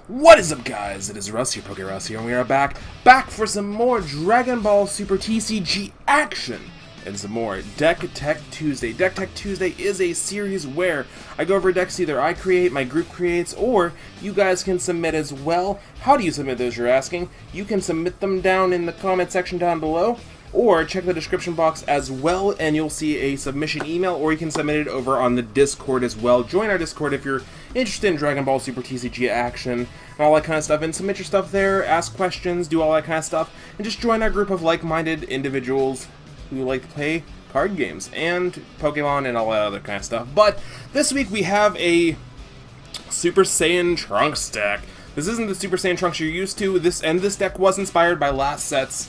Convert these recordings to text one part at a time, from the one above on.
What is up, guys? It is Russ here, PokeRuss here, and we are back for some more Dragon Ball Super TCG action and some more Deck Tech Tuesday. Deck Tech Tuesday is a series where I go over decks either I create, my group creates, or you guys can submit as well. How do you submit those, you're asking? You can submit them down in the comment section down below, or check the description box as well, and you'll see a submission email, or you can submit it over on the Discord as well. Join our Discord if you're interested in Dragon Ball Super TCG action and all that kind of stuff, and submit your stuff there, ask questions, do all that kind of stuff, and just join our group of like-minded individuals who like to play card games and Pokemon and all that other kind of stuff. But this week we have a Super Saiyan Trunks deck. This isn't the Super Saiyan Trunks you're used to. This deck was inspired by last set's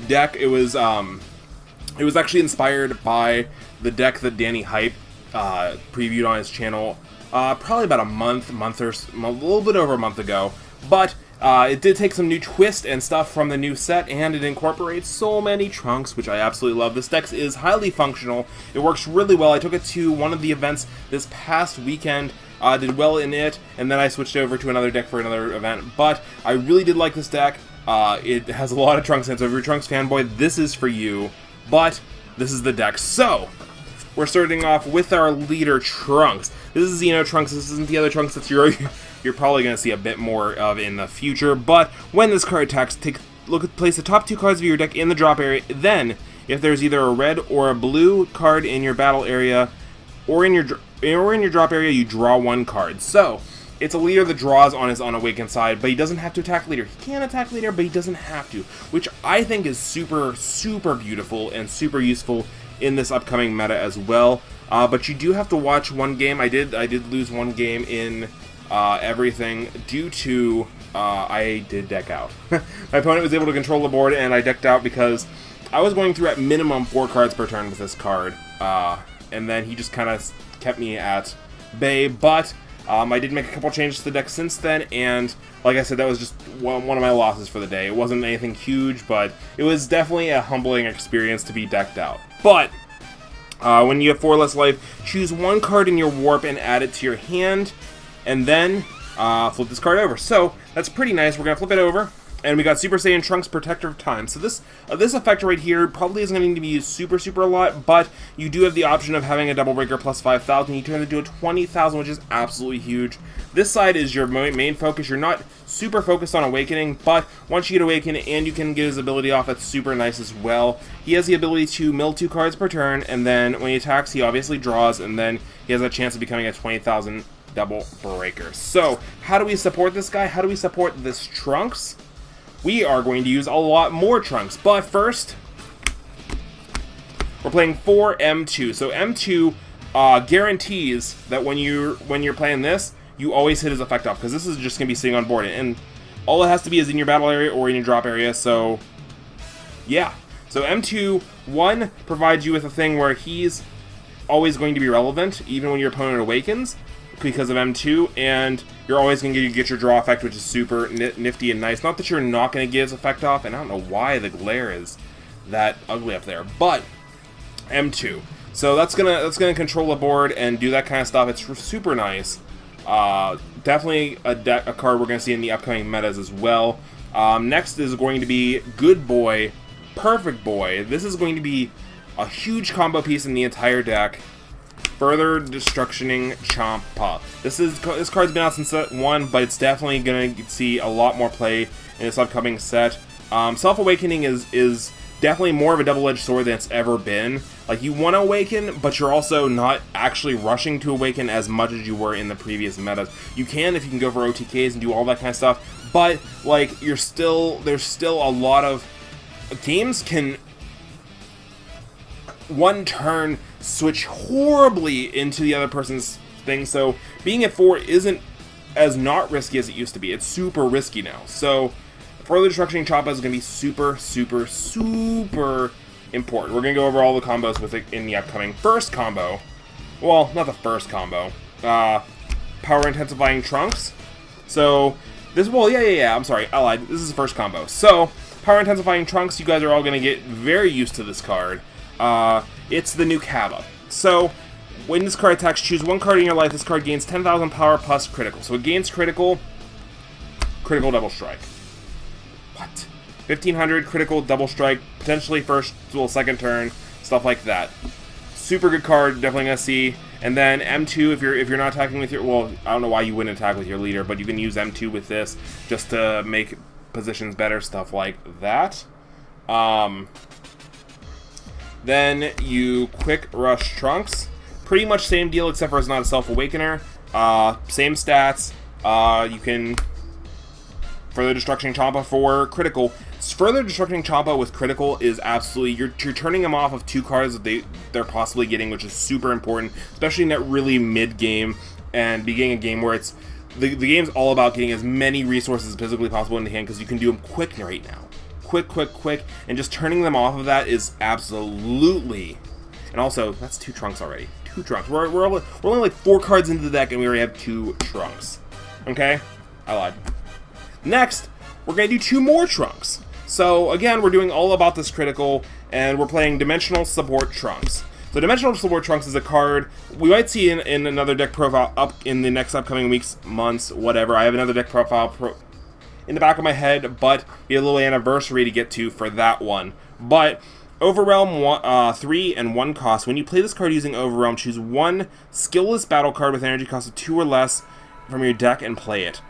deck. It was actually inspired by the deck that Danny Hype previewed on his channel probably about a little bit over a month ago. But it did take some new twist and stuff from the new set, and it incorporates so many Trunks, which I absolutely love. This deck is highly functional. It works really well. I took it to one of the events this past weekend. Did well in it, and then I switched over to another deck for another event. But I really did like this deck. It has a lot of Trunks in it, so if you're a Trunks fanboy, this is for you. But this is the deck. So we're starting off with our leader, Trunks. This is Xeno Trunks. This isn't the other Trunks that you're probably going to see a bit more of in the future. But when this card attacks, place the top two cards of your deck in the drop area. Then, if there's either a red or a blue card in your battle area, or in your drop area, you draw one card. So it's a leader that draws on his unawakened side, but he doesn't have to attack leader. He can attack leader, but he doesn't have to, which I think is super, super beautiful and super useful in this upcoming meta as well. But you do have to watch one game. I did lose one game in everything due to I did deck out. My opponent was able to control the board, and I decked out because I was going through at minimum 4 cards per turn with this card, and then he just kind of kept me at bay. But I did make a couple changes to the deck since then, and like I said, that was just one of my losses for the day. It wasn't anything huge, but it was definitely a humbling experience to be decked out. But when you have 4 less life, choose one card in your warp and add it to your hand, and then flip this card over. So that's pretty nice. We're gonna flip it over, and we got Super Saiyan Trunks Protector of Time. So this effect right here probably isn't going to be used super a lot, but you do have the option of having a Double Breaker plus 5,000. You turn it into a 20,000, which is absolutely huge. This side is your main focus. You're not super focused on Awakening, but once you get Awaken and you can get his ability off, that's super nice as well. He has the ability to mill 2 cards per turn, and then when he attacks, he obviously draws, and then he has a chance of becoming a 20,000 Double Breaker. So how do we support this guy? How do we support this Trunks? We are going to use a lot more Trunks, but first, we're playing 4 M2. So M2 guarantees that when you're playing this, you always hit his effect off, because this is just going to be sitting on board, and all it has to be is in your battle area or in your drop area. So yeah, so M2 1 provides you with a thing where he's always going to be relevant, even when your opponent awakens, because of M2, and you're always going to get your draw effect, which is super nifty and nice. Not that you're not going to get his effect off, and I don't know why the glare is that ugly up there, but M2. So that's gonna control the board and do that kind of stuff. It's super nice. Definitely a card we're going to see in the upcoming metas as well. Next is going to be Good Boy, Perfect Boy. This is going to be a huge combo piece in the entire deck. Further Destructioning Champa. This card's been out since set 1, but it's definitely going to see a lot more play in this upcoming set. Self-Awakening is definitely more of a double-edged sword than it's ever been. Like, you want to awaken, but you're also not actually rushing to awaken as much as you were in the previous metas. You can if you can go for OTKs and do all that kind of stuff, but like there's still a lot of games can one turn switch horribly into the other person's thing, so being at 4 isn't as not risky as it used to be. It's super risky now. So Further Destruction Choppa is going to be super important. We're going to go over all the combos with it in the upcoming first combo. Well, not the first combo. Power Intensifying Trunks. So this, well, yeah, I'm sorry, I lied. This is the first combo. So Power Intensifying Trunks, you guys are all going to get very used to this card. It's the new Kaba. So when this card attacks, choose one card in your life. This card gains 10,000 power plus critical. So it gains critical critical double strike. What? 1500 critical double strike, potentially first, well, second turn, stuff like that. Super good card, definitely gonna see. And then M2 if you're not attacking with your, well, I don't know why you wouldn't attack with your leader, but you can use M2 with this just to make positions better, stuff like that. Then you quick rush Trunks. Pretty much same deal except for it's not a self-awakener. Same stats. You can further destruction Champa for critical. Further destructing Champa with critical is absolutely, you're turning them off of 2 cards that they're possibly getting, which is super important, especially in that really mid game and beginning a game where it's the game's all about getting as many resources as physically possible in the hand because you can do them quick right now. Quick, and just turning them off of that is absolutely. And also, that's 2 Trunks already. 2 Trunks. We're only like 4 cards into the deck and we already have 2 Trunks. Okay? I lied. Next, we're going to do 2 more Trunks. So, again, we're doing all about this critical, and we're playing Dimensional Support Trunks. So, Dimensional Support Trunks is a card we might see in another deck profile up in the next upcoming weeks, months, whatever. I have another deck profile in the back of my head, but we have a little anniversary to get to for that one. But Overwhelm 3 and 1 cost. When you play this card using Overwhelm, choose 1 skillless battle card with energy cost of 2 or less from your deck and play it.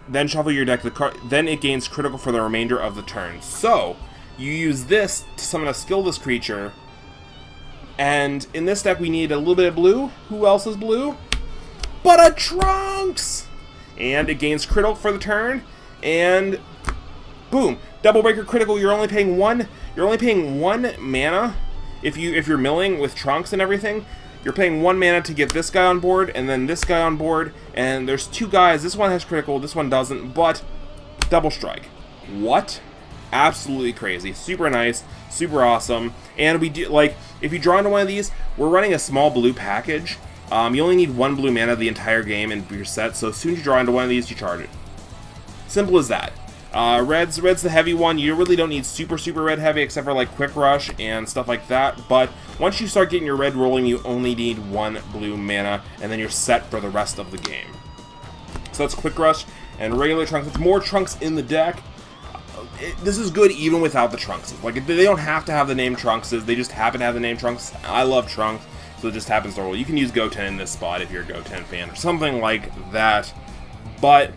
Then shuffle your deck. Then it gains critical for the remainder of the turn. So you use this to summon a skillless creature. And in this deck, we need a little bit of blue. Who else is blue? But a Trunks! And it gains critical for the turn. And boom, double breaker critical. You're only paying 1. You're only paying 1 mana if you're milling with Trunks and everything. You're paying 1 mana to get this guy on board, and then this guy on board, and there's 2 guys. This one has critical, this one doesn't, but double strike. What? Absolutely crazy. Super nice, super awesome. And we do, like, if you draw into one of these, we're running a small blue package. You only need 1 blue mana the entire game in your set, so as soon as you draw into one of these, you charge it. Simple as that. Red's the heavy one. You really don't need super red heavy except for like quick rush and stuff like that, but once you start getting your red rolling, you only need 1 blue mana and then you're set for the rest of the game. So that's quick rush and regular Trunks. It's more Trunks in the deck. This is good even without the Trunks. Like, they don't have to have the name Trunks, they just happen to have the name Trunks. I love Trunks, so it just happens to roll. You can use Goten in this spot if you're a Goten fan or something like that. But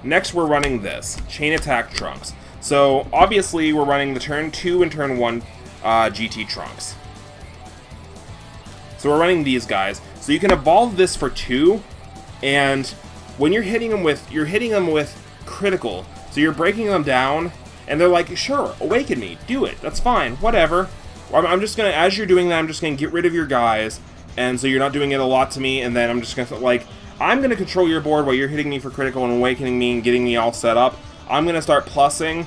next, we're running this Chain Attack Trunks. So obviously, we're running the turn 2 and turn 1 GT Trunks. So we're running these guys. So you can evolve this for 2, and when you're hitting them with critical. So you're breaking them down, and they're like, sure, awaken me, do it, that's fine, whatever. I'm just gonna, as you're doing that, I'm just gonna get rid of your guys, and so you're not doing it a lot to me, and then I'm just gonna, like, I'm going to control your board while you're hitting me for critical and awakening me and getting me all set up. I'm going to start plussing,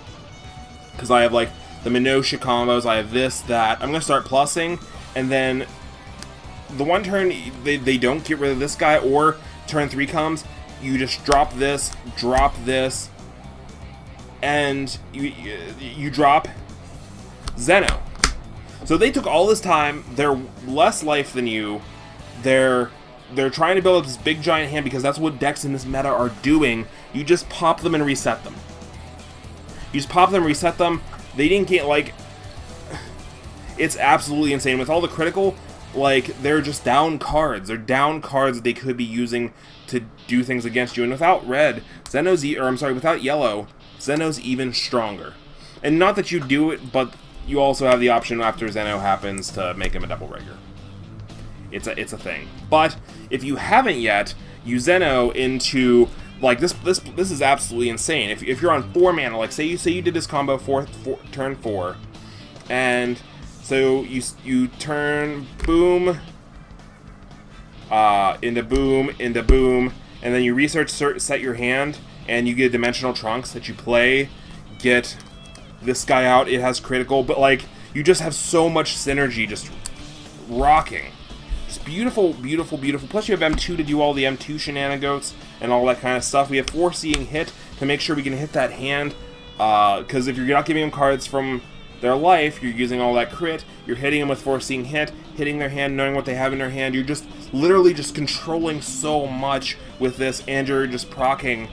because I have, like, the Minotia combos, I have this, that. I'm going to start plussing, and then the one turn they don't get rid of this guy, or turn 3 comes, you just drop this, and you drop Zeno. So they took all this time, they're less life than you, they're trying to build up this big giant hand because that's what decks in this meta are doing. You just pop them and reset them. You just pop them, reset them. They didn't get, like... It's absolutely insane. With all the critical, like, they're just down cards. They're down cards that they could be using to do things against you. And without red, without yellow, Zeno's even stronger. And not that you do it, but you also have the option after Zeno happens to make him a double breaker. It's a thing. But if you haven't yet, use Zeno into, like, this is absolutely insane. If you're on 4 mana, like say you did this combo turn 4, and so you turn boom into boom, and then you research set your hand, and you get Dimensional Trunks that you play. Get this guy out. It has critical, but like you just have so much synergy, just rocking. Beautiful. Plus you have M2 to do all the M2 shenanigans and all that kind of stuff. We have Foreseeing Hit to make sure we can hit that hand. Because if you're not giving them cards from their life, you're using all that crit. You're hitting them with Foreseeing Hit, hitting their hand, knowing what they have in their hand. You're just literally just controlling so much with this, and you're just proccing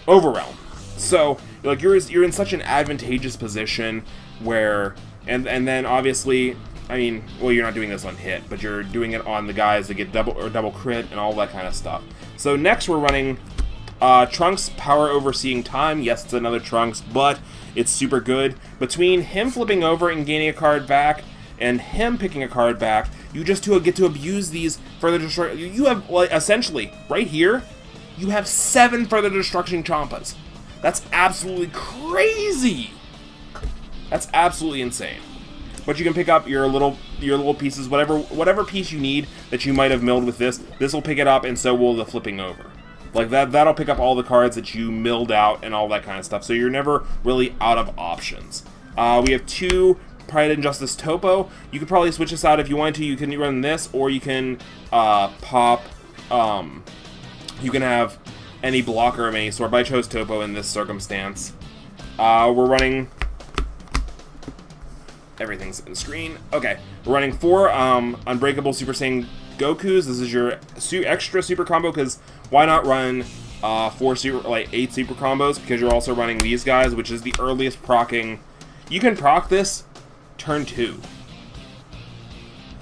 Overwhelm. So, like, you're in such an advantageous position where, and then obviously, I mean, well, you're not doing this on hit, but you're doing it on the guys that get double crit and all that kind of stuff. So next we're running Trunks Power Overseeing Time. Yes, it's another Trunks, but it's super good. Between him flipping over and gaining a card back, and him picking a card back, you just get to abuse these further destruction. You have, like, essentially, right here, you have 7 further destruction Champas. That's absolutely crazy. That's absolutely insane. But you can pick up your little pieces, whatever piece you need that you might have milled with this. This will pick it up, and so will the flipping over. Like that'll pick up all the cards that you milled out and all that kind of stuff. So you're never really out of options. We have 2 Pride and Justice Topo. You could probably switch this out if you want to. You can run this, or you can pop. You can have any blocker of any sort, but I chose Topo in this circumstance. We're running. Everything's in screen. Okay, we're running 4 Unbreakable Super Saiyan Gokus. This is your extra super combo, because why not run 8 super combos, because you're also running these guys, which is the earliest procking. You can proc this turn 2.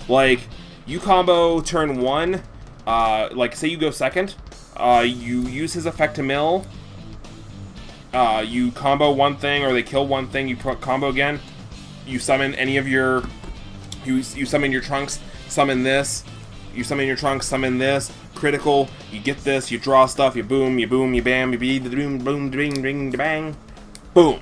Like, you combo turn 1, like say you go second, you use his effect to mill, you combo one thing, or they kill one thing, you combo again, you summon any of your, you summon your Trunks, summon this, you summon your Trunks, summon this, critical, you get this, you draw stuff, you boom, you bam, you beat the boom, boom, ding, ding, bang, boom.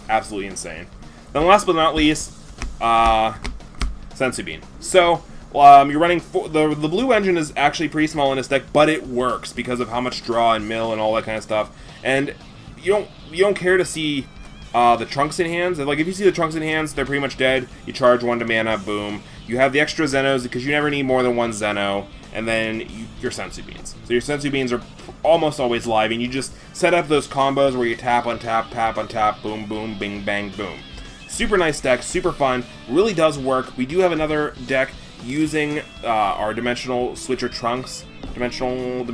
Absolutely insane. Then last but not least, Senzu Bean. So, you're running, the blue engine is actually pretty small in this deck, but it works because of how much draw and mill and all that kind of stuff. And you don't care to see the Trunks in hands. Like, if you see the Trunks in hands, they're pretty much dead. You charge 1 to mana, boom. You have the extra Zenos, because you never need more than 1 Zeno, and then your Senzu Beans. So your Senzu Beans are almost always live, and you just set up those combos where you tap, untap, boom, boom, bing, bang, boom. Super nice deck, super fun, really does work. We do have another deck using our Dimensional Switcher Trunks, Dimensional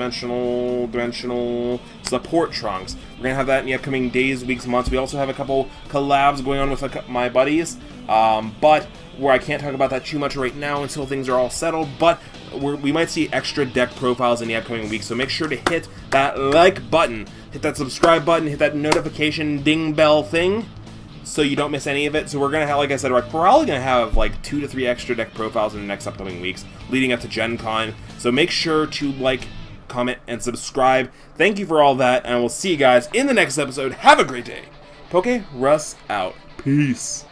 Support Trunks. We're going to have that in the upcoming days, weeks, months. We also have a couple collabs going on with my buddies, but where I can't talk about that too much right now until things are all settled, but we might see extra deck profiles in the upcoming weeks, so make sure to hit that like button, hit that subscribe button, hit that notification ding bell thing, so you don't miss any of it. So we're going to have, like I said, we're probably going to have like 2 to 3 extra deck profiles in the next upcoming weeks, leading up to Gen Con, so make sure to like, comment, and subscribe. Thank you for all that, and we'll see you guys in the next episode. Have a great day. PokeRuss out. Peace.